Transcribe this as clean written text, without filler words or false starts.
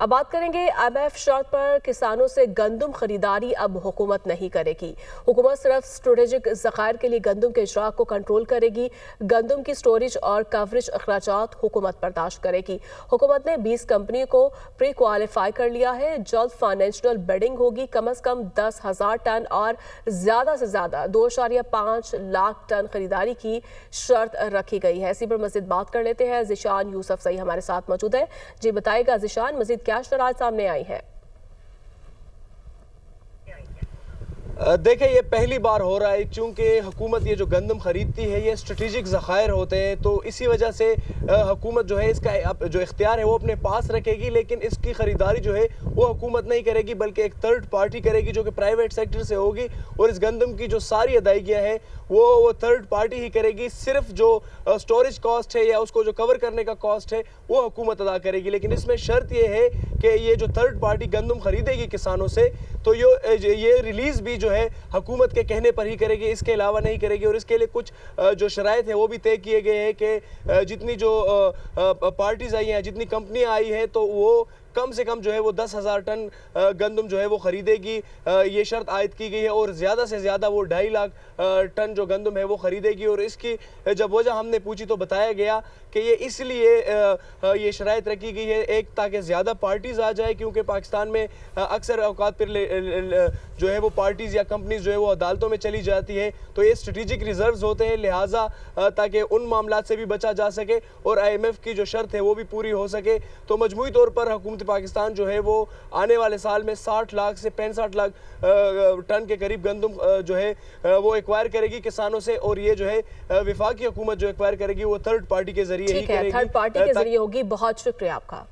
अब बात करेंगे IMF शर्त पर किसानों से गंदम खरीदारी अब हुकूमत नहीं करेगी। हुकूमत सिर्फ स्ट्रेटेजिक ज़खायर के लिए गंदम के इजरा को कंट्रोल करेगी। गंदम की स्टोरेज और कवरेज अखराजात हुकूमत बर्दाश्त करेगी। हुकूमत ने 20 कंपनियों को प्री क्वालिफाई कर लिया है। जल्द फाइनेंशियल बिडिंग होगी। कम अज कम 10,000 टन और ज़्यादा से ज़्यादा 2.5 लाख टन खरीदारी की शर्त रखी गई है। इसी पर मज़ीद बात कर लेते हैं। ज़िशान यूसुफ सही हमारे साथ मौजूद है। जी बताइएगा ज़िशान, मज़ीद क्या शराइत सामने आई है? देखिए, ये पहली बार हो रहा है क्योंकि हुकूमत ये जो गंदम खरीदती है ये स्ट्रेटेजिक ज़खायर होते हैं, तो इसी वजह से हुकूमत जो है इसका जो इख्तियार है वो अपने पास रखेगी, लेकिन इसकी ख़रीदारी जो है वो हुकूमत नहीं करेगी बल्कि एक थर्ड पार्टी करेगी जो कि प्राइवेट सेक्टर से होगी। और इस गंदम की जो सारी अदायगियाँ हैं वो थर्ड पार्टी ही करेगी। सिर्फ जो स्टोरेज कॉस्ट है या उसको जो कवर करने का कॉस्ट है वो हुकूमत अदा करेगी। लेकिन इसमें शर्त ये है कि ये जो थर्ड पार्टी गंदम खरीदेगी किसानों से, तो ये रिलीज़ भी जो है हुकूमत के कहने पर ही करेगी, इसके अलावा नहीं करेगी। और इसके लिए कुछ जो शराइत है वो भी तय किए गए हैं कि जितनी जो पार्टीज़ आई हैं, जितनी कंपनियां आई हैं, तो वो कम से कम जो है वो 10,000 टन गंदम जो है वो खरीदेगी। ये शर्त आयद की गई है और ज़्यादा से ज़्यादा वो 2.5 लाख टन जो गंदम है वो ख़रीदेगी। और इसकी जब वजह हमने पूछी तो बताया गया कि ये इसलिए ये शराइत रखी गई है, एक ताकि ज़्यादा पार्टीज़ आ जाए, क्योंकि पाकिस्तान में अक्सर औकात पर जो है वो पार्टीज़ या कंपनीज़ जो है वो अदालतों में चली जाती है, तो ये स्ट्रेटेजिक रिजर्व्स होते हैं, लिहाजा ताकि उन मामलात से भी बचा जा सके और IMF की जो शर्त है वो भी पूरी हो सके। तो मजमूई तौर पर हुकूमत पाकिस्तान जो है वो आने वाले साल में 60 लाख से 65 लाख टन के करीब गंदम जो है वो एक्वायर करेगी किसानों से। और ये जो है वफाकी हुकूमत जो एक्वायर करेगी वो थर्ड पार्टी के जरिए ही करेगी। थर्ड पार्टी के जरिए होगी। बहुत शुक्रिया आपका।